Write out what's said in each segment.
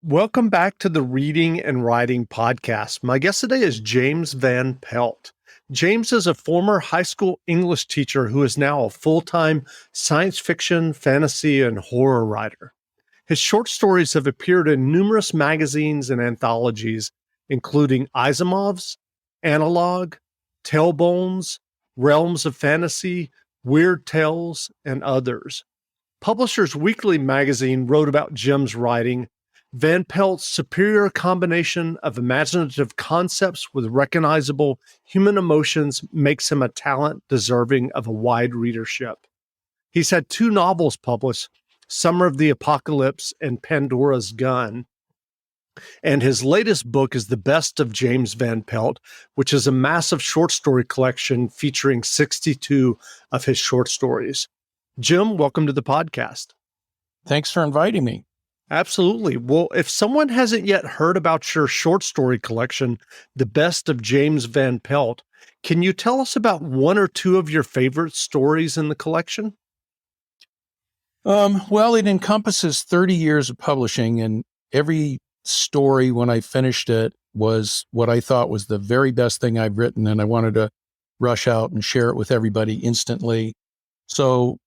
Welcome back to the Reading and Writing Podcast. My guest today is James Van Pelt. James is a former high school English teacher who is now a full-time science fiction, fantasy, and horror writer. His short stories have appeared in numerous magazines and anthologies, including Asimov's, Analog, Tailbones, Realms of Fantasy, Weird Tales, and others. Publishers Weekly magazine wrote about Jim's writing. Van Pelt's superior combination of imaginative concepts with recognizable human emotions makes him a talent deserving of a wide readership. He's had 2 novels published, Summer of the Apocalypse and Pandora's Gun. And his latest book is The Best of James Van Pelt, which is a massive short story collection featuring 62 of his short stories. Jim, welcome to the podcast. Thanks for inviting me. Absolutely. Well, if someone hasn't yet heard about your short story collection, The Best of James Van Pelt, can you tell us about 1 or 2 of your favorite stories in the collection? Well, it encompasses 30 years of publishing, and every story when I finished it was what I thought was the very best thing I've written, and I wanted to rush out and share it with everybody instantly. So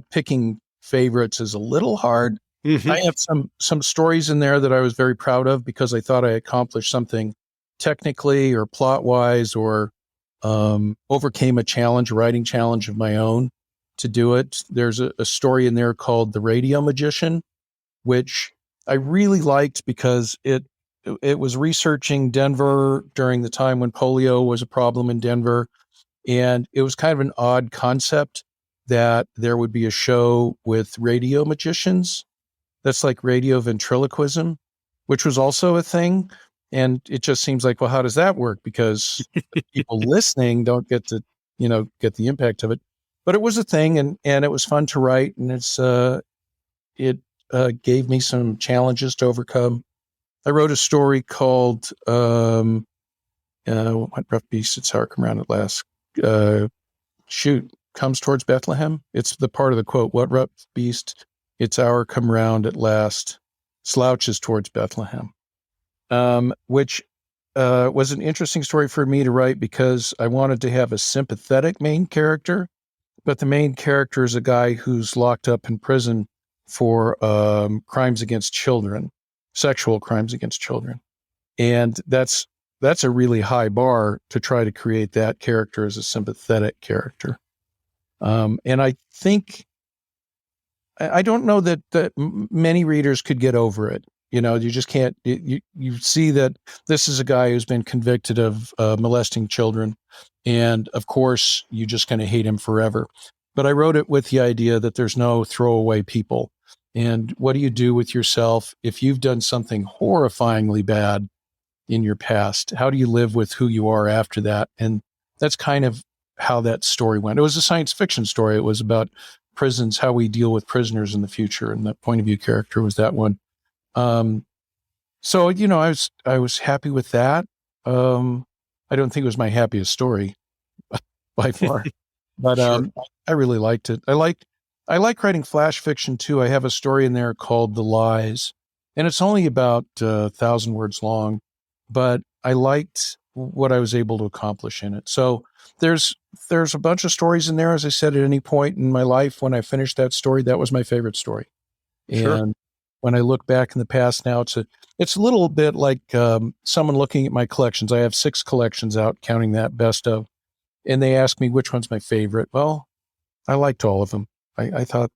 picking favorites is a little hard. Mm-hmm. I have some stories in there that I was very proud of because I thought I accomplished something technically or plot-wise or overcame a writing challenge of my own to do it. There's a story in there called The Radio Magician, which I really liked because it was researching Denver during the time when polio was a problem in Denver. And it was kind of an odd concept that there would be a show with radio magicians. That's like radio ventriloquism, which was also a thing. And it just seems like, well, how does that work? Because people listening don't get to, get the impact of it. But it was a thing, and it was fun to write, and it gave me some challenges to overcome. I wrote a story called What Rough Beast Its Hour Come Round at Last. Comes towards Bethlehem. It's the part of the quote, what rough beast its hour come round at last, slouches towards Bethlehem, which was an interesting story for me to write because I wanted to have a sympathetic main character, but the main character is a guy who's locked up in prison for crimes against children, sexual crimes against children. And that's a really high bar to try to create that character as a sympathetic character. And I think, I don't know that many readers could get over it. You just can't, you see that this is a guy who's been convicted of molesting children. And of course, you're just going to hate him forever. But I wrote it with the idea that there's no throwaway people. And what do you do with yourself if you've done something horrifyingly bad in your past? How do you live with who you are after that? And that's kind of how that story went. It was a science fiction story. It was about prisons, how we deal with prisoners in the future. And the point of view character was that one. So, I was happy with that. I don't think it was my happiest story by far, but, sure. I really liked it. I like writing flash fiction too. I have a story in there called The Lies, and it's only about 1,000 words long, but I liked what I was able to accomplish in it. So there's a bunch of stories in there. As I said, at any point in my life, when I finished that story, that was my favorite story. Sure. And when I look back in the past now, it's a little bit like someone looking at my collections. I have 6 collections out, counting that best of, and they ask me which one's my favorite. Well, I liked all of them. I thought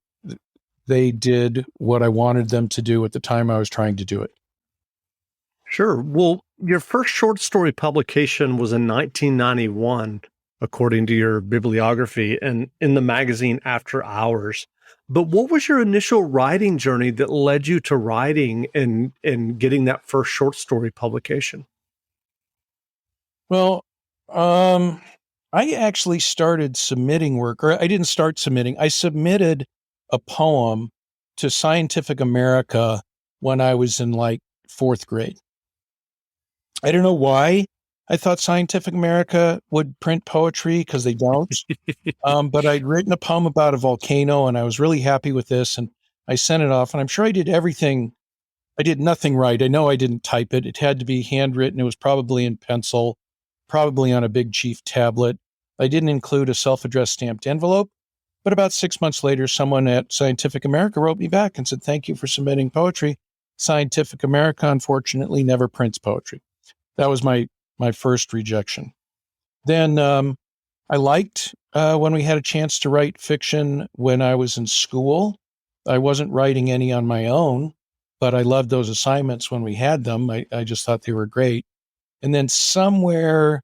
they did what I wanted them to do at the time I was trying to do it. Sure. Well, your first short story publication was in 1991, according to your bibliography, and in the magazine After Hours. But what was your initial writing journey that led you to writing and getting that first short story publication? Well, I actually started submitting work, or I didn't start submitting. I submitted a poem to Scientific America when I was in like 4th grade. I don't know why I thought Scientific America would print poetry, because they don't. But I'd written a poem about a volcano, and I was really happy with this, and I sent it off. And I'm sure I did everything I did nothing right. I know I didn't type it. It had to be handwritten. It was probably in pencil, probably on a big chief tablet. I didn't include a self-addressed stamped envelope. But about 6 months later, someone at Scientific America wrote me back and said, "Thank you for submitting poetry. Scientific America, unfortunately, never prints poetry." That was my first rejection. Then I liked when we had a chance to write fiction when I was in school. I wasn't writing any on my own, but I loved those assignments when we had them. I just thought they were great. And then somewhere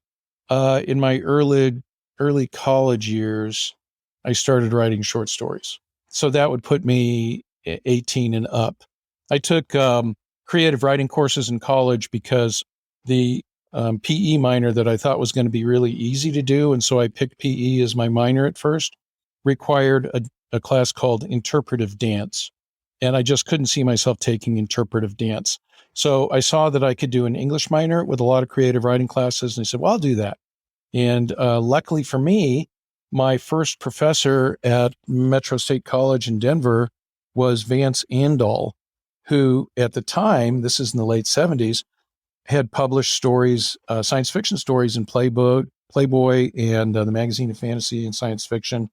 in my early college years, I started writing short stories. So that would put me 18 and up. I took creative writing courses in college because the PE minor that I thought was going to be really easy to do, and so I picked PE as my minor at first, required a class called interpretive dance. And I just couldn't see myself taking interpretive dance. So I saw that I could do an English minor with a lot of creative writing classes, and I said, well, I'll do that. And luckily for me, my first professor at Metro State College in Denver was Vance Andal, who at the time, this is in the late 70s, had published stories, science fiction stories in Playboy and the Magazine of Fantasy and Science Fiction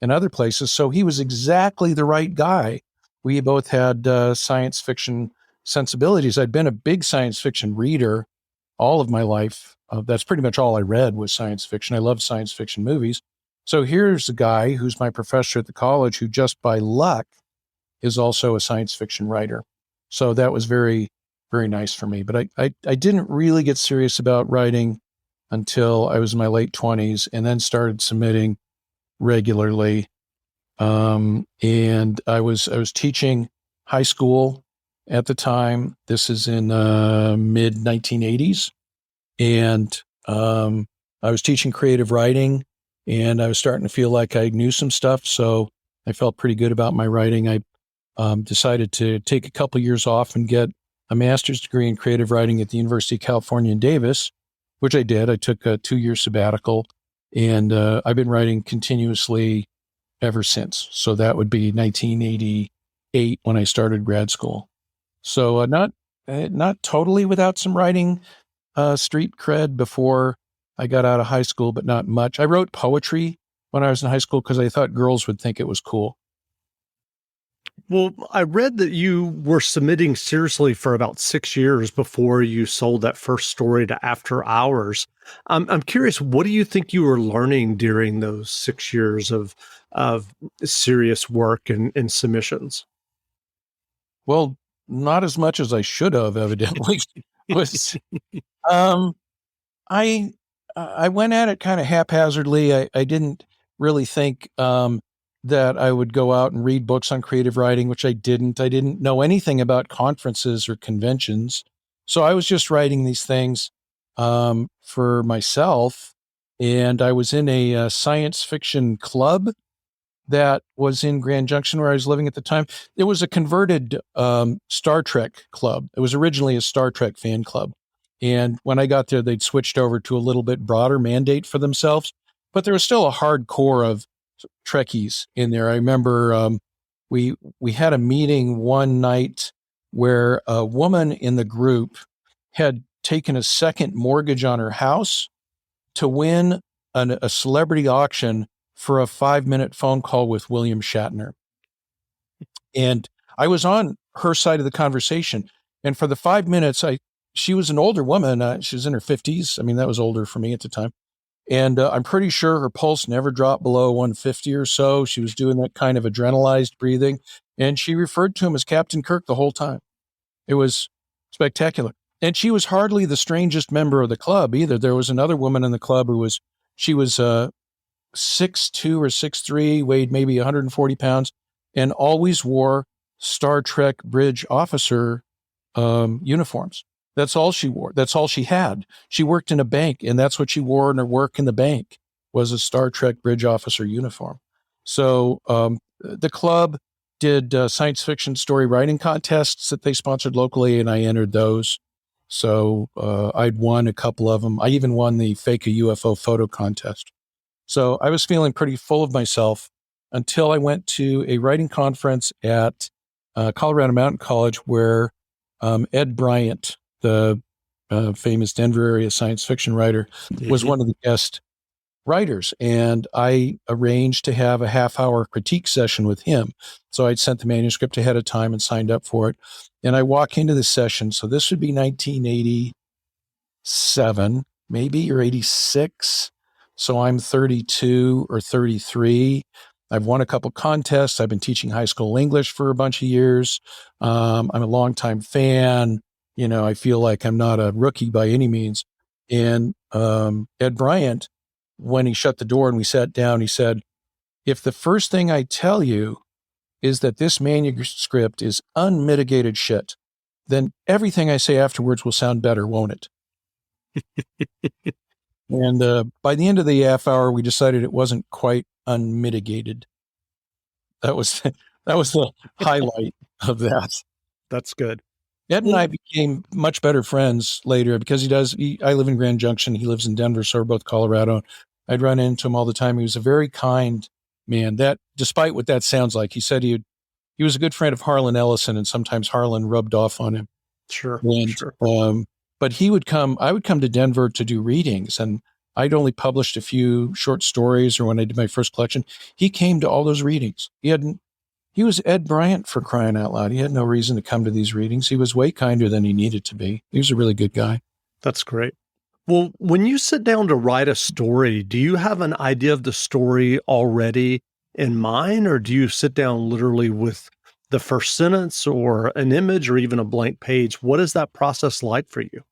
and other places. So he was exactly the right guy. We both had science fiction sensibilities. I'd been a big science fiction reader all of my life. That's pretty much all I read was science fiction. I love science fiction movies. So here's a guy who's my professor at the college who just by luck is also a science fiction writer. So that was very, very nice for me. But I didn't really get serious about writing until I was in my late 20s and then started submitting regularly. And I was teaching high school at the time. This is in mid 1980s. And I was teaching creative writing, and I was starting to feel like I knew some stuff. So I felt pretty good about my writing. I decided to take a couple years off and get a master's degree in creative writing at the University of California in Davis, which I did. I took a 2-year sabbatical, and I've been writing continuously ever since. So that would be 1988 when I started grad school. So not totally without some writing street cred before I got out of high school, but not much. I wrote poetry when I was in high school because I thought girls would think it was cool. Well, I read that you were submitting seriously for about 6 years before you sold that first story to After Hours. I'm curious, what do you think you were learning during those 6 years of serious work and submissions? Well, not as much as I should have, evidently. was um, I I went at it kind of haphazardly. I didn't really think that I would go out and read books on creative writing, which I didn't. I didn't know anything about conferences or conventions. So I was just writing these things for myself. And I was in a science fiction club that was in Grand Junction where I was living at the time. It was a converted Star Trek club. It was originally a Star Trek fan club. And when I got there, they'd switched over to a little bit broader mandate for themselves. But there was still a hard core of Trekkies in there. I remember we had a meeting one night where a woman in the group had taken a second mortgage on her house to win a celebrity auction for a 5-minute phone call with William Shatner. And I was on her side of the conversation. And for the 5 minutes, she was an older woman. She was in her 50s. I mean, that was older for me at the time. And I'm pretty sure her pulse never dropped below 150 or so. She was doing that kind of adrenalized breathing. And she referred to him as Captain Kirk the whole time. It was spectacular. And she was hardly the strangest member of the club either. There was another woman in the club she was 6'2" or 6'3", weighed maybe 140 pounds, and always wore Star Trek bridge officer uniforms. That's all she wore. That's all she had. She worked in a bank, and that's what she wore in her work in the bank was a Star Trek bridge officer uniform. So the club did science fiction story writing contests that they sponsored locally, and I entered those. So I'd won a couple of them. I even won the Fake a UFO photo contest. So I was feeling pretty full of myself until I went to a writing conference at Colorado Mountain College where Ed Bryant, the famous Denver area science fiction writer, was one of the guest writers. And I arranged to have a half-hour critique session with him. So I'd sent the manuscript ahead of time and signed up for it. And I walk into this session. So this would be 1987, maybe, or 86. So I'm 32 or 33. I've won a couple contests. I've been teaching high school English for a bunch of years. I'm a longtime fan. I feel like I'm not a rookie by any means. And Ed Bryant, when he shut the door and we sat down, he said, if the first thing I tell you is that this manuscript is unmitigated shit, then everything I say afterwards will sound better, won't it? And by the end of the half hour, we decided it wasn't quite unmitigated. That was the highlight of that. That's good. Ed and I became much better friends later because I live in Grand Junction. He lives in Denver, so we're both Colorado. I'd run into him all the time. He was a very kind man. That, despite what that sounds like, he said he was a good friend of Harlan Ellison, and sometimes Harlan rubbed off on him. Sure. But I would come to Denver to do readings, and I'd only published a few short stories, or when I did my first collection, he came to all those readings. He was Ed Bryant, for crying out loud. He had no reason to come to these readings. He was way kinder than he needed to be. He was a really good guy. That's great. Well, when you sit down to write a story, do you have an idea of the story already in mind, or do you sit down literally with the first sentence or an image or even a blank page? What is that process like for you?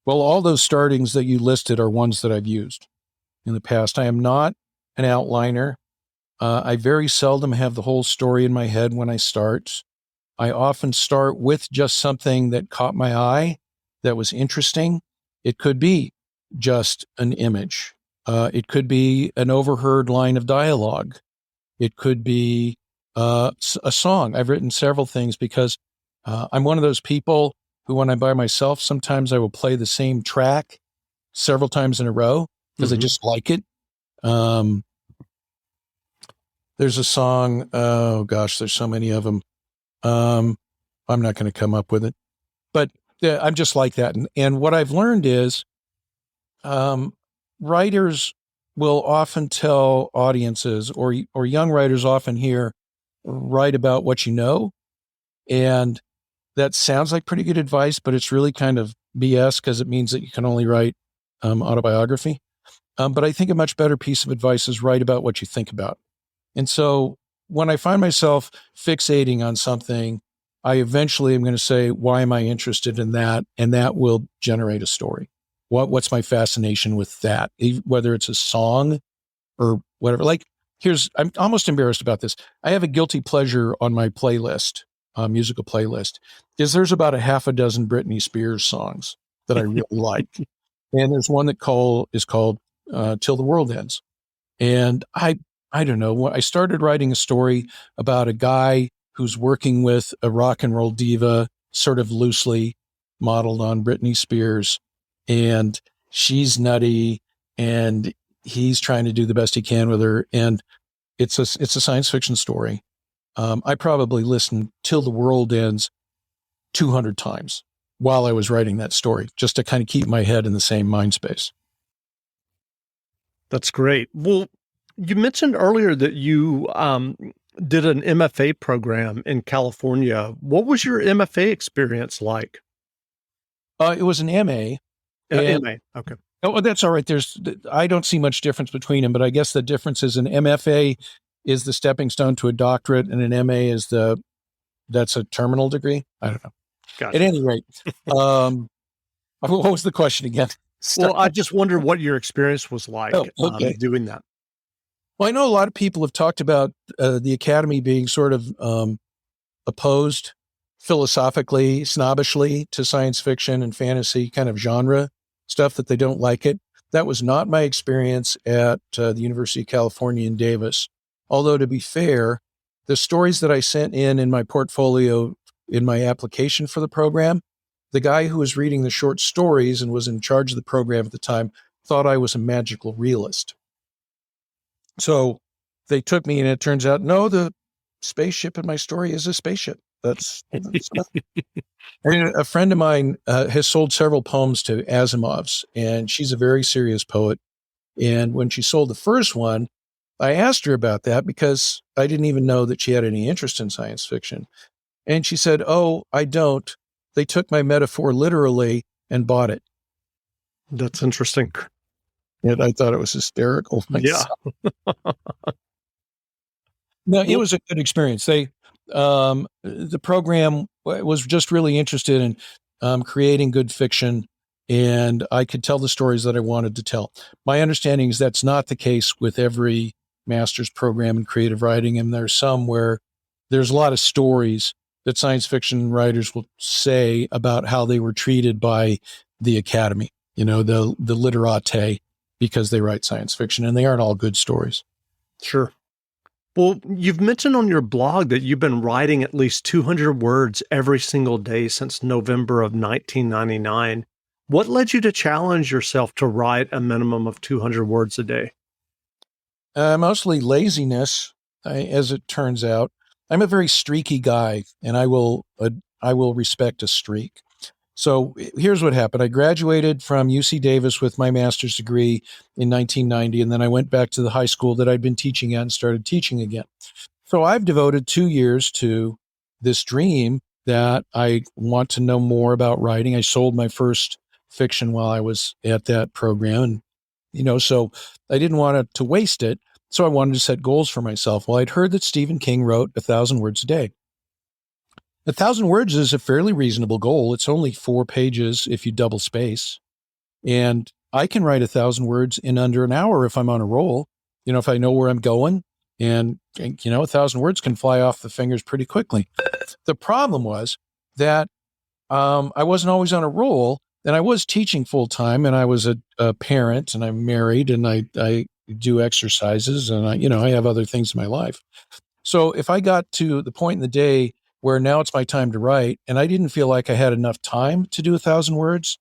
Well, all those startings that you listed are ones that I've used in the past. I am not an outliner. I very seldom have the whole story in my head when I start. I often start with just something that caught my eye, that was interesting. It could be just an image. It could be an overheard line of dialogue. It could be a song. I've written several things because I'm one of those people who, when I'm by myself, sometimes I will play the same track several times in a row because I just like it. There's a song, oh gosh, there's so many of them. I'm not going to come up with it, but I'm just like that. And what I've learned is writers will often tell audiences, or young writers often write about what you know. And that sounds like pretty good advice, but it's really kind of BS because it means that you can only write autobiography. But I think a much better piece of advice is write about what you think about. And so when I find myself fixating on something, I eventually am going to say, why am I interested in that? And that will generate a story. What's my fascination with that? Whether it's a song or whatever. I'm almost embarrassed about this. I have a guilty pleasure on my playlist, musical playlist, is there's about a half a dozen Britney Spears songs that I really like. And there's one that is called Till the World Ends. And I don't know. I started writing a story about a guy who's working with a rock and roll diva, sort of loosely modeled on Britney Spears. And she's nutty and he's trying to do the best he can with her. And it's a science fiction story. I probably listened Till the World Ends 200 times while I was writing that story, just to kind of keep my head in the same mind space. That's great. Well, you mentioned earlier that you did an MFA program in California. What was your MFA experience like? It was an MA. MA, okay. Oh, that's all right. I don't see much difference between them, but I guess the difference is an MFA is the stepping stone to a doctorate, and an MA that's a terminal degree. I don't know. Gotcha. At any rate, what was the question again? Well, I just wondered what your experience was like doing that. Well, I know a lot of people have talked about the academy being sort of opposed philosophically, snobbishly to science fiction and fantasy kind of genre stuff, that they don't like it. That was not my experience at the University of California in Davis. Although, to be fair, the stories that I sent in my portfolio in my application for the program, the guy who was reading the short stories and was in charge of the program at the time thought I was a magical realist. So they took me, and it turns out, no, the spaceship in my story is a spaceship. That's and a friend of mine has sold several poems to Asimov's, and she's a very serious poet. And when she sold the first one, I asked her about that because I didn't even know that she had any interest in science fiction. And she said, "Oh, I don't. They took my metaphor literally and bought it." That's interesting. And I thought it was hysterical Yeah. myself. No, it was a good experience. The program was just really interested in creating good fiction, and I could tell the stories that I wanted to tell. My understanding is that's not the case with every master's program in creative writing, and there's some where there's a lot of stories that science fiction writers will say about how they were treated by the academy, the literati, because they write science fiction, and they aren't all good stories. Sure. Well, you've mentioned on your blog that you've been writing at least 200 words every single day since November of 1999. What led you to challenge yourself to write a minimum of 200 words a day? Mostly laziness, as it turns out. I'm a very streaky guy, and I will respect a streak. So here's what happened. I graduated from UC Davis with my master's degree in 1990, and then I went back to the high school that I'd been teaching at and started teaching again. So I've devoted 2 years to this dream that I want to know more about writing. I sold my first fiction while I was at that program, and so I didn't want to waste it. So I wanted to set goals for myself. Well, I'd heard that Stephen King wrote 1,000 words a day. 1,000 words is a fairly reasonable goal. It's only 4 pages if you double space. And I can write 1,000 words in under an hour if I'm on a roll, if I know where I'm going. And 1,000 words can fly off the fingers pretty quickly. The problem was that I wasn't always on a roll, and I was teaching full time, and I was a parent, and I'm married, and I do exercises, and I have other things in my life. So if I got to the point in the day where now it's my time to write, and I didn't feel like I had enough time to do 1,000 words,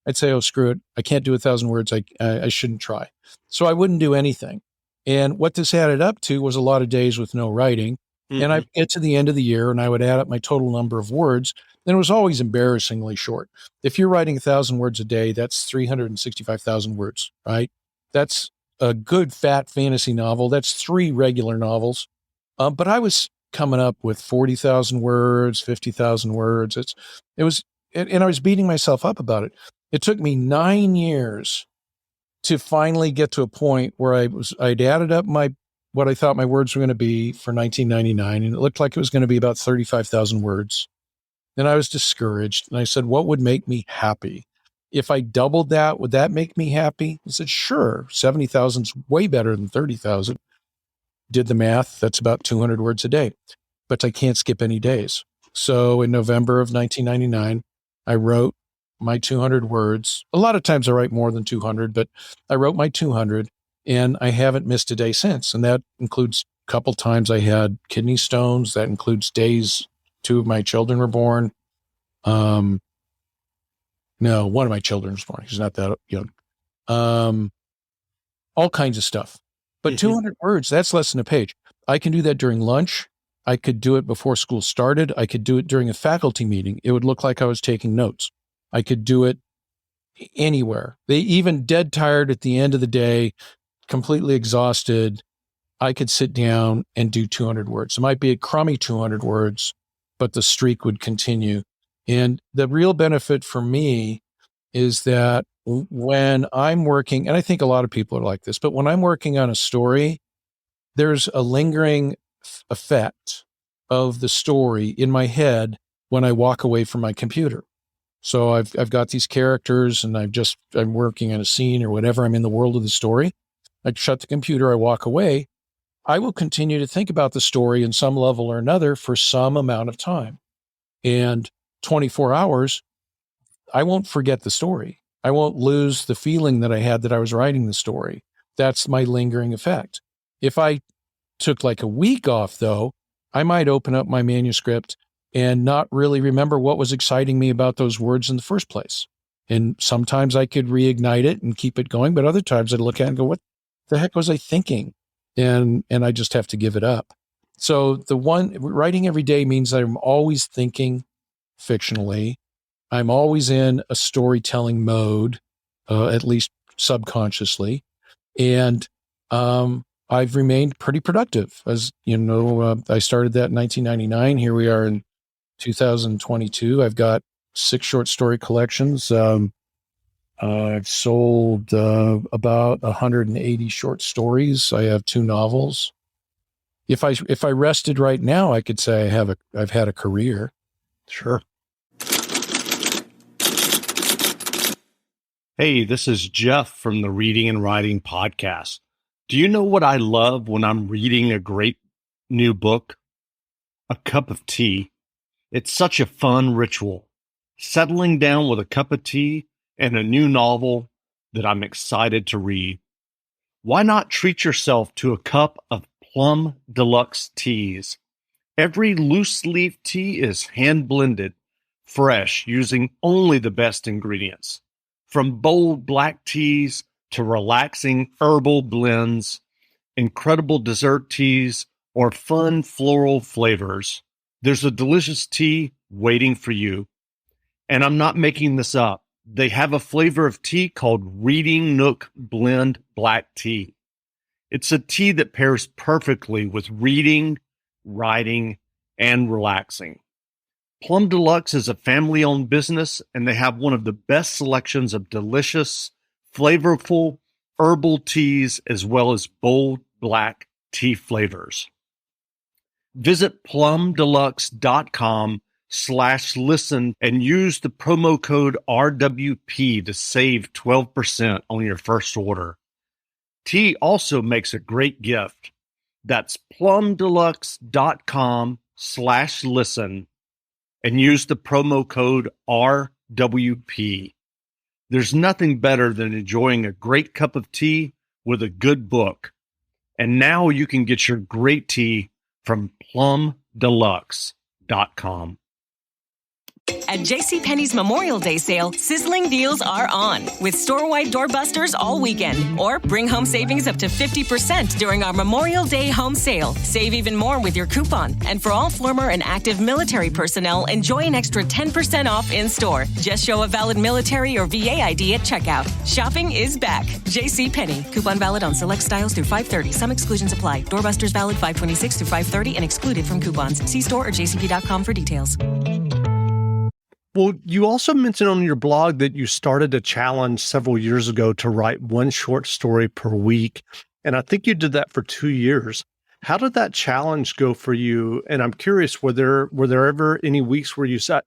I'd say, "Oh, screw it. I can't do 1,000 words. I shouldn't try." So I wouldn't do anything. And what this added up to was a lot of days with no writing. And I'd get to the end of the year and I would add up my total number of words. And it was always embarrassingly short. If you're writing 1,000 words a day, that's 365,000 words, right? That's a good fat fantasy novel. That's 3 regular novels. But I was coming up with 40,000 words, 50,000 words. And I was beating myself up about it. It took me 9 years to finally get to a point where I'd added up what I thought my words were going to be for 1999, and it looked like it was going to be about 35,000 words. And I was discouraged, and I said, "What would make me happy? If I doubled that, would that make me happy?" I said, "Sure, 70,000 is way better than 30,000." Did the math. That's about 200 words a day, but I can't skip any days. So in November of 1999, I wrote my 200 words. A lot of times I write more than 200, but I wrote my 200 and I haven't missed a day since. And that includes a couple times I had kidney stones. That includes days 2 of my children were born. No, one of my children was born. He's not that young. All kinds of stuff. But 200 words, that's less than a page. I can do that during lunch. I could do it before school started. I could do it during a faculty meeting. It would look like I was taking notes. I could do it anywhere. They even dead tired at the end of the day, completely exhausted. I could sit down and do 200 words. It might be a crummy 200 words, but the streak would continue. And the real benefit for me is that when I'm working, and I think a lot of people are like this, but when I'm working on a story, there's a lingering effect of the story in my head when I walk away from my computer. So I've got these characters and I'm working on a scene or whatever. I'm in the world of the story. I shut the computer. I walk away. I will continue to think about the story in some level or another for some amount of time. And 24 hours, I won't forget the story. I won't lose the feeling that I had that I was writing the story. That's my lingering effect. If I took like a week off, though, I might open up my manuscript and not really remember what was exciting me about those words in the first place. And sometimes I could reignite it and keep it going, but other times I'd look at it and go, "What the heck was I thinking?" And I just have to give it up. So the one writing every day means I'm always thinking fictionally. I'm always in a storytelling mode, at least subconsciously. And I've remained pretty productive. As you know, I started that in 1999. Here we are in 2022. I've got 6 short story collections. I've sold about 180 short stories. I have 2 novels. If I rested right now, I could say I've had a career. Sure. Hey, this is Jeff from the Reading and Writing Podcast. Do you know what I love when I'm reading a great new book? A cup of tea. It's such a fun ritual. Settling down with a cup of tea and a new novel that I'm excited to read. Why not treat yourself to a cup of Plum Deluxe teas? Every loose leaf tea is hand blended, fresh, using only the best ingredients. From bold black teas to relaxing herbal blends, incredible dessert teas, or fun floral flavors, there's a delicious tea waiting for you. And I'm not making this up. They have a flavor of tea called Reading Nook Blend Black Tea. It's a tea that pairs perfectly with reading, writing, and relaxing. Plum Deluxe is a family-owned business, and they have one of the best selections of delicious, flavorful herbal teas as well as bold black tea flavors. Visit plumdeluxe.com/listen and use the promo code RWP to save 12% on your first order. Tea also makes a great gift. That's plumdeluxe.com/listen and use the promo code RWP. There's nothing better than enjoying a great cup of tea with a good book. And now you can get your great tea from plumdeluxe.com. At JCPenney's Memorial Day sale, sizzling deals are on, with store-wide doorbusters all weekend. Or bring home savings up to 50% during our Memorial Day home sale. Save even more with your coupon. And for all former and active military personnel, enjoy an extra 10% off in-store. Just show a valid military or VA ID at checkout. Shopping is back. JCPenney. Coupon valid on select styles through 5/30. Some exclusions apply. Doorbusters valid 5/26 through 5/30 and excluded from coupons. See store or jcp.com for details. Well, you also mentioned on your blog that you started a challenge several years ago to write 1 short story per week. And I think you did that for 2 years. How did that challenge go for you? And I'm curious, were there ever any weeks where you sat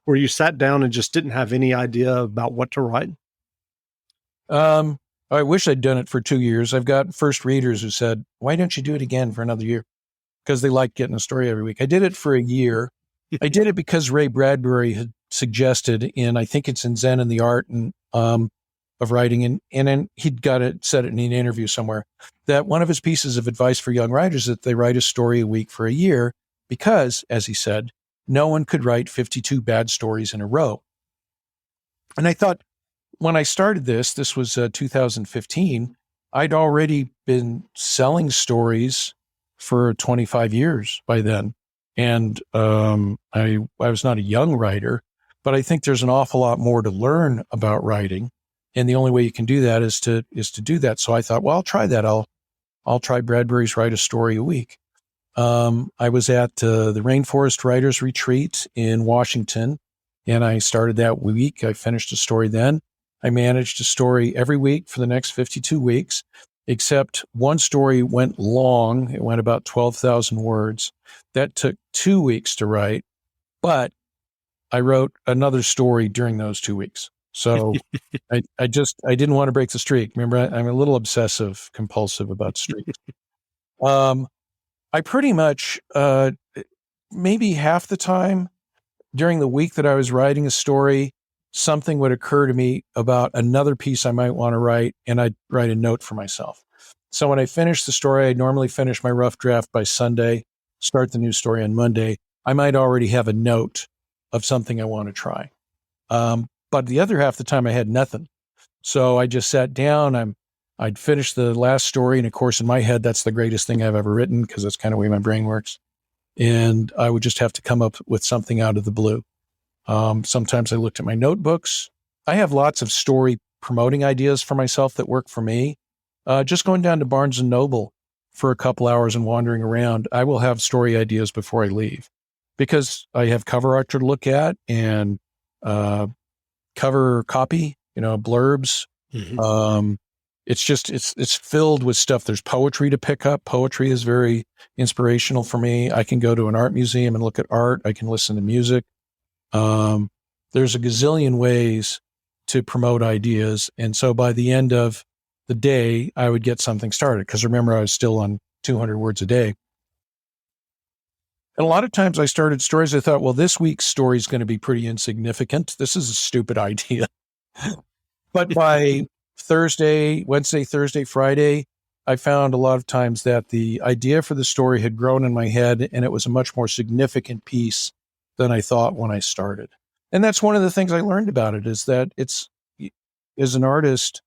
where you sat down and just didn't have any idea about what to write? I wish I'd done it for 2 years. I've got first readers who said, why don't you do it again for another year? Because they like getting a story every week. I did it for a year. I did it because Ray Bradbury had suggested I think it's in Zen and the Art of Writing, and then he'd said it in an interview somewhere, that one of his pieces of advice for young writers is that they write a story a week for a year because, as he said, no one could write 52 bad stories in a row. And I thought, when I started this was 2015, I'd already been selling stories for 25 years by then. And I was not a young writer, but I think there's an awful lot more to learn about writing, and the only way you can do that is to do that. So I thought, well, I'll try that. I'll try Bradbury's Write a Story a Week. I was at the Rainforest Writers Retreat in Washington, and I started that week. I finished a story then. I managed a story every week for the next 52 weeks, except one story went long. It went about 12,000 words. That took 2 weeks to write, but I wrote another story during those 2 weeks. So I didn't want to break the streak. Remember, I'm a little obsessive compulsive about streaks. I pretty much, maybe half the time during the week that I was writing a story, something would occur to me about another piece I might want to write, and I'd write a note for myself. So when I finish the story, I normally finish my rough draft by Sunday, start the new story on Monday. I might already have a note of something I want to try. But the other half of the time I had nothing. So I just sat down. I'm I'd finish the last story, and of course, in my head, that's the greatest thing I've ever written because that's kind of the way my brain works. And I would just have to come up with something out of the blue. Sometimes I looked at my notebooks. I have lots of story promoting ideas for myself that work for me. Just going down to Barnes and Noble for a couple hours and wandering around, I will have story ideas before I leave because I have cover art to look at and cover copy, blurbs. Mm-hmm. It's filled with stuff. There's poetry to pick up. Poetry is very inspirational for me. I can go to an art museum and look at art. I can listen to music. There's a gazillion ways to promote ideas. And so by the end of the day, I would get something started. Because remember, I was still on 200 words a day. And a lot of times I started stories. I thought, well, this week's story is going to be pretty insignificant. This is a stupid idea. But by Wednesday, Thursday, Friday, I found a lot of times that the idea for the story had grown in my head, and it was a much more significant piece than I thought when I started. And that's one of the things I learned about it is that as an artist,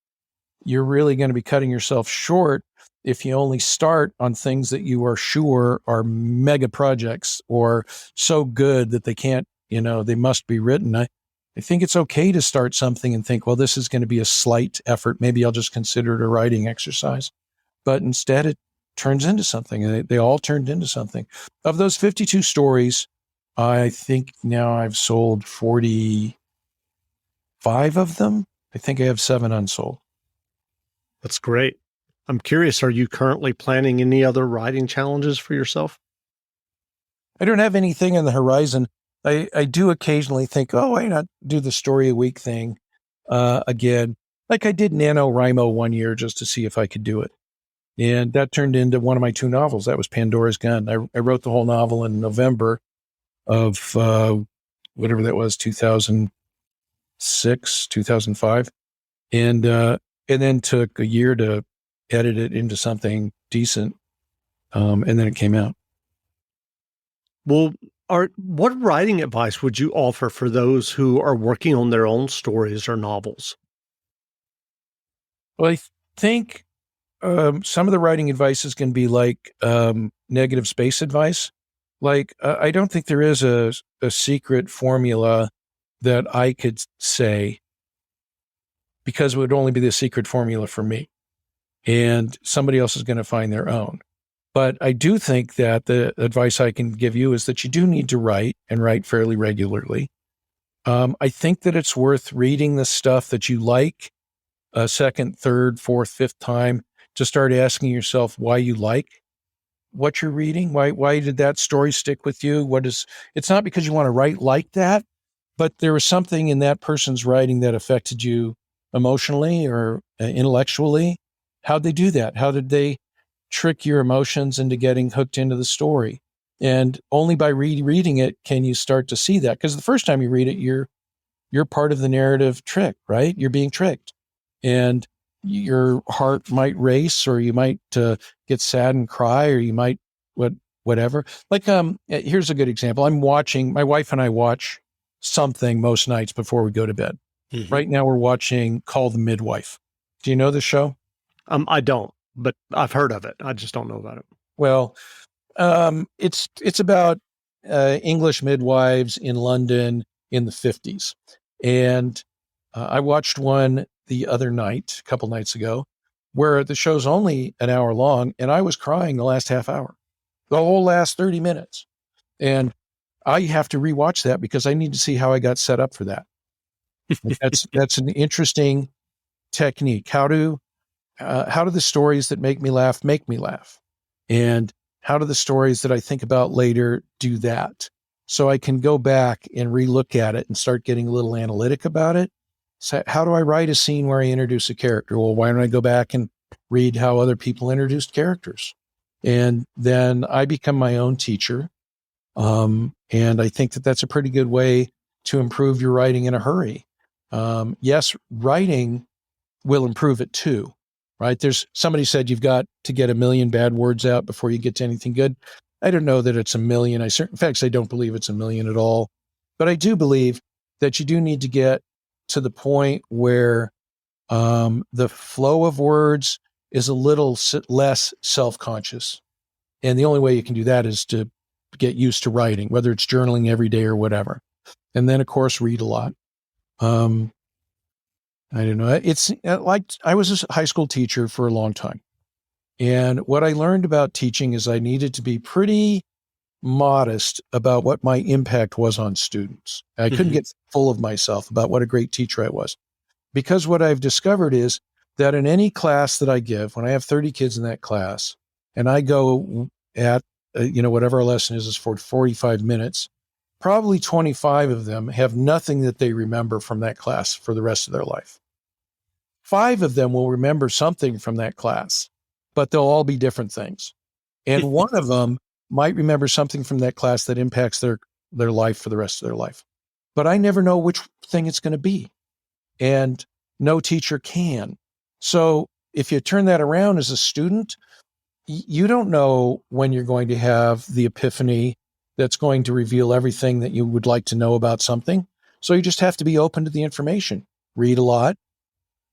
you're really going to be cutting yourself short if you only start on things that you are sure are mega projects or so good that they can't, they must be written. I think it's okay to start something and think, well, this is going to be a slight effort. Maybe I'll just consider it a writing exercise. But instead, it turns into something. They all turned into something. Of those 52 stories, I think now I've sold 45 of them. I think I have 7 unsold. That's great. I'm curious, are you currently planning any other writing challenges for yourself? I don't have anything on the horizon. I do occasionally think, why not do the story a week thing again? Like I did NaNoWriMo one year just to see if I could do it. And that turned into one of my 2 novels. That was Pandora's Gun. I wrote the whole novel in November of whatever that was, 2006, 2005. And then took a year to edit it into something decent. And then it came out. Well, what writing advice would you offer for those who are working on their own stories or novels? Well, I think some of the writing advice is going to be like negative space advice. Like, I don't think there is a secret formula that I could say because it would only be the secret formula for me. And somebody else is going to find their own. But I do think that the advice I can give you is that you do need to write and write fairly regularly. I think that it's worth reading the stuff that you like a second, third, fourth, fifth time to start asking yourself why you like what you're reading. Why did that story stick with you? It's not because you want to write like that, but there was something in that person's writing that affected you emotionally or intellectually. How'd they do that? How did they trick your emotions into getting hooked into the story? And only by rereading it can you start to see that. Because the first time you read it, you're part of the narrative trick, right? You're being tricked. And your heart might race, or you might get sad and cry, or you might whatever. Like, here's a good example. My wife and I watch something most nights before we go to bed. Mm-hmm. Right now we're watching called The Midwife. Do you know this show? I don't, but I've heard of it. I just don't know about it. Well, it's about English midwives in London in the 50s. And I watched one the other night, a couple nights ago, where the show's only an hour long, and I was crying the last half hour, the whole last 30 minutes. And I have to rewatch that because I need to see how I got set up for that. That's an interesting technique. How do the stories that make me laugh? And how do the stories that I think about later do that? So I can go back and relook at it and start getting a little analytic about it. So how do I write a scene where I introduce a character? Well, why don't I go back and read how other people introduced characters? And then I become my own teacher. And I think that that's a pretty good way to improve your writing in a hurry. Yes, writing will improve it too, right? Somebody said you've got to get 1 million bad words out before you get to anything good. I don't know that it's 1 million. In fact, I don't believe it's 1 million at all. But I do believe that you do need to get to the point where the flow of words is a little less self-conscious. And the only way you can do that is to get used to writing, whether it's journaling every day or whatever. And then, of course, read a lot. I don't know. It's like I was a high school teacher for a long time. And what I learned about teaching is I needed to be pretty modest about what my impact was on students. I couldn't get full of myself about what a great teacher I was. Because what I've discovered is that in any class that I give, when I have 30 kids in that class, and I go at, whatever our lesson is for 45 minutes, probably 25 of them have nothing that they remember from that class for the rest of their life. 5 of them will remember something from that class, but they'll all be different things. And one of them might remember something from that class that impacts their life for the rest of their life. But I never know which thing it's going to be. And no teacher can. So if you turn that around as a student, you don't know when you're going to have the epiphany that's going to reveal everything that you would like to know about something. So you just have to be open to the information. Read a lot.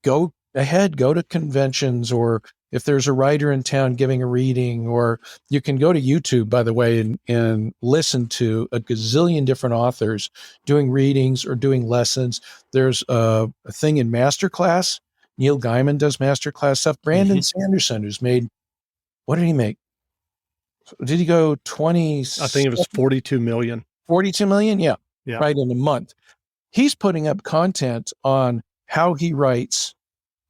Go ahead, go to conventions, or if there's a writer in town giving a reading, or you can go to YouTube, by the way, and listen to a gazillion different authors doing readings or doing lessons. There's a thing in Masterclass. Neil Gaiman does Masterclass stuff. Brandon Sanderson, who's made, what did he make? Did he go 20? I think it was 42 million. 42 million? Yeah. Right, in a month. He's putting up content on how he writes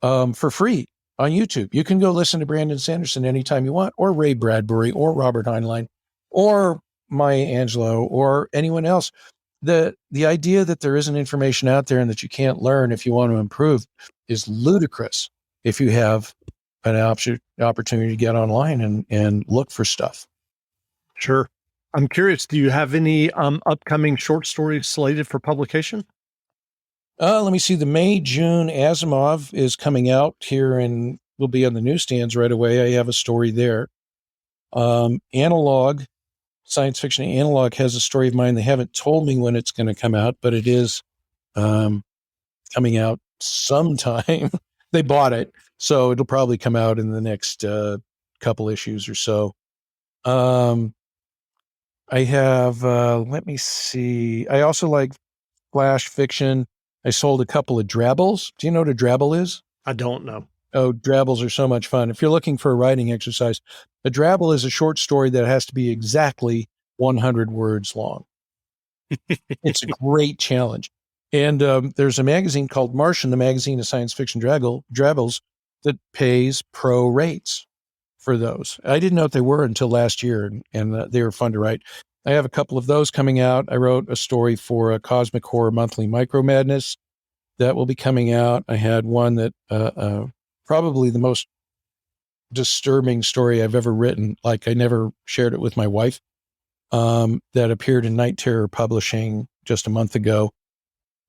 for free on YouTube. You can go listen to Brandon Sanderson anytime you want, or Ray Bradbury, or Robert Heinlein, or Maya Angelou, or anyone else. The idea that there isn't information out there and that you can't learn if you want to improve is ludicrous if you have an opportunity to get online and look for stuff. Sure. I'm curious, do you have any upcoming short stories slated for publication? Let me see. The May-June Asimov is coming out here and will be on the newsstands right away. I have a story there. Analog, Science Fiction Analog has a story of mine. They haven't told me when it's going to come out, but it is coming out sometime. They bought it, so it'll probably come out in the next couple issues or so. I have, let me see. I also like flash fiction. I sold a couple of drabbles. Do you know what a drabble is? I don't know. Oh, drabbles are so much fun. If you're looking for a writing exercise, a drabble is a short story that has to be exactly 100 words long. It's a great challenge. And there's a magazine called Martian, the magazine of science fiction drabbles, that pays pro rates for those. I didn't know what they were until last year, and they were fun to write. I have a couple of those coming out. I wrote a story for a Cosmic Horror Monthly, Micro Madness, that will be coming out. I had one that probably the most disturbing story I've ever written. Like, I never shared it with my wife, that appeared in Night Terror Publishing just a month ago.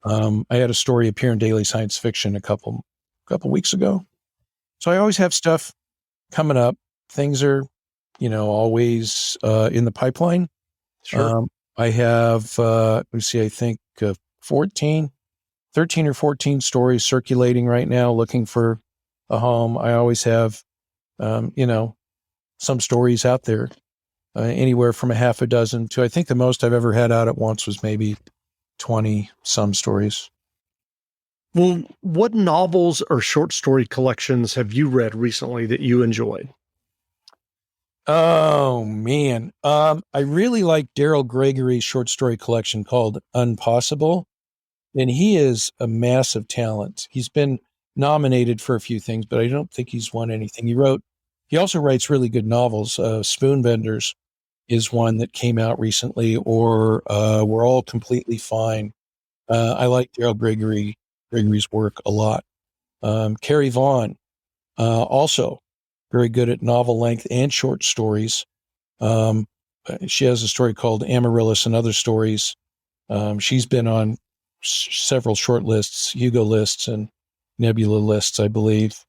I had a story appear in Daily Science Fiction a couple weeks ago. So I always have stuff coming up. Things are, always in the pipeline. Sure. I have, let me see, I think 13 or 14 stories circulating right now, looking for a home. I always have, some stories out there, anywhere from a half a dozen to, I think the most I've ever had out at once was maybe 20 some stories. Well, what novels or short story collections have you read recently that you enjoyed? Oh, man. I really like Daryl Gregory's short story collection called Impossible, and he is a massive talent. He's been nominated for a few things, but I don't think he's won anything. He also writes really good novels. Spoonbenders is one that came out recently, or We're All Completely Fine. I like Daryl Gregory's work a lot. Carrie Vaughn, also very good at novel length and short stories. She has a story called Amaryllis and Other Stories. She's been on several short lists, Hugo lists and Nebula lists, I believe.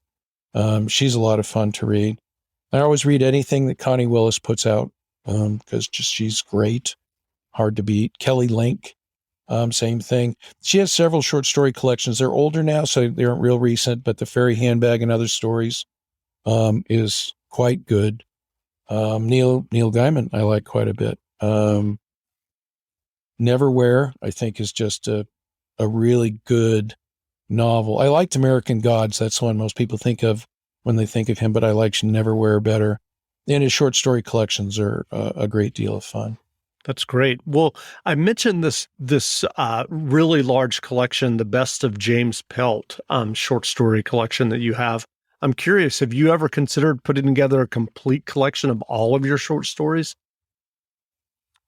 She's a lot of fun to read. I always read anything that Connie Willis puts out, because she's great, hard to beat. Kelly Link, same thing. She has several short story collections. They're older now, so they aren't real recent, but The Fairy Handbag and Other Stories, is quite good. Neil Gaiman, I like quite a bit. Neverwhere, I think, is just a really good novel. I liked American Gods. That's one most people think of when they think of him, but I like Neverwhere better. And his short story collections are a great deal of fun. That's great. Well, I mentioned this really large collection, the Best of James Pelt short story collection that you have. I'm curious, have you ever considered putting together a complete collection of all of your short stories?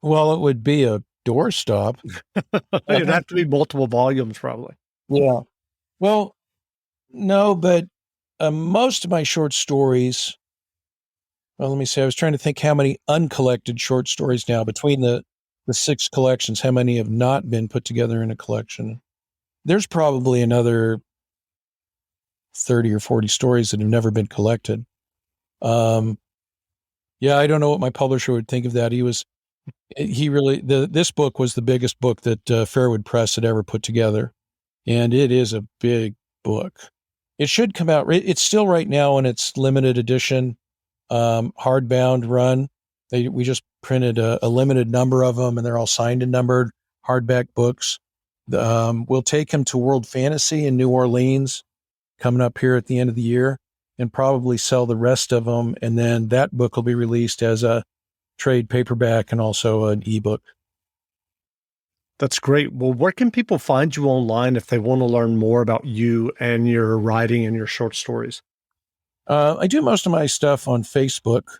Well, it would be a doorstop. It'd have to be multiple volumes, probably. Yeah. Well, no, but most of my short stories, well, let me see. I was trying to think how many uncollected short stories now between the 6 collections, how many have not been put together in a collection. There's probably another 30 or 40 stories that have never been collected. Yeah, I don't know what my publisher would think of that. This book was the biggest book that Fairwood Press had ever put together. And it is a big book. It should come out. It's still right now in its limited edition hardbound run. We just printed a limited number of them, and they're all signed and numbered hardback books. We'll take them to World Fantasy in New Orleans coming up here at the end of the year, and probably sell the rest of them. And then that book will be released as a trade paperback and also an ebook. That's great. Well, where can people find you online if they want to learn more about you and your writing and your short stories? I do most of my stuff on Facebook.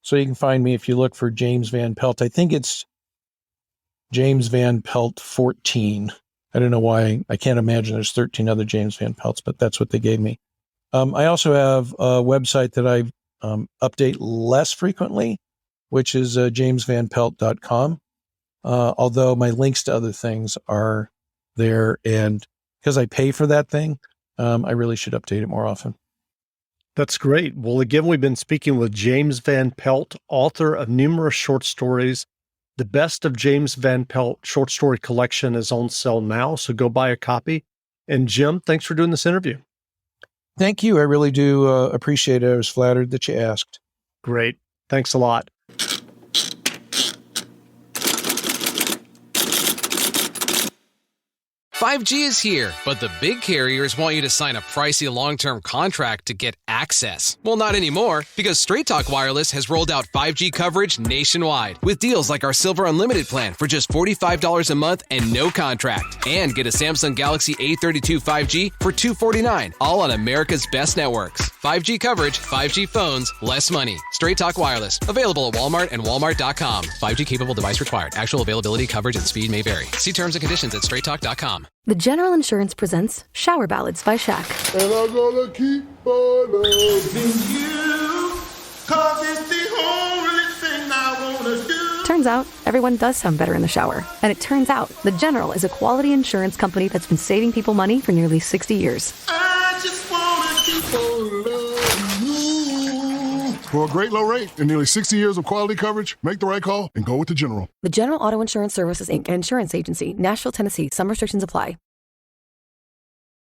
So you can find me if you look for James Van Pelt. I think it's James Van Pelt 14. I don't know why. I can't imagine there's 13 other James Van Pelts, but that's what they gave me. I also have a website that I update less frequently, which is jamesvanpelt.com. Although my links to other things are there, and because I pay for that thing, I really should update it more often. That's great. Well, again, we've been speaking with James Van Pelt, author of numerous short stories. The Best of James Van Pelt short story collection is on sale now, so go buy a copy. And Jim, thanks for doing this interview. Thank you. I really do appreciate it. I was flattered that you asked. Great. Thanks a lot. "5G is here, but the big carriers want you to sign a pricey long-term contract to get access. Well, not anymore, because Straight Talk Wireless has rolled out 5G coverage nationwide with deals like our Silver Unlimited plan for just $45 a month and no contract. And get a Samsung Galaxy A32 5G for $249, all on America's best networks. 5G coverage, 5G phones, less money. Straight Talk Wireless, available at Walmart and Walmart.com. 5G capable device required. Actual availability, coverage, and speed may vary. See terms and conditions at straighttalk.com. The General Insurance presents Shower Ballads by Shaq. And I'm gonna keep on loving you, 'cause it's the only thing I wanna do. Turns out, everyone does sound better in the shower. And it turns out, The General is a quality insurance company that's been saving people money for nearly 60 years. I just wanna keep on loving you. For a great low rate and nearly 60 years of quality coverage, make the right call and go with The General. The General Auto Insurance Services, Inc., an insurance agency, Nashville, Tennessee. Some restrictions apply.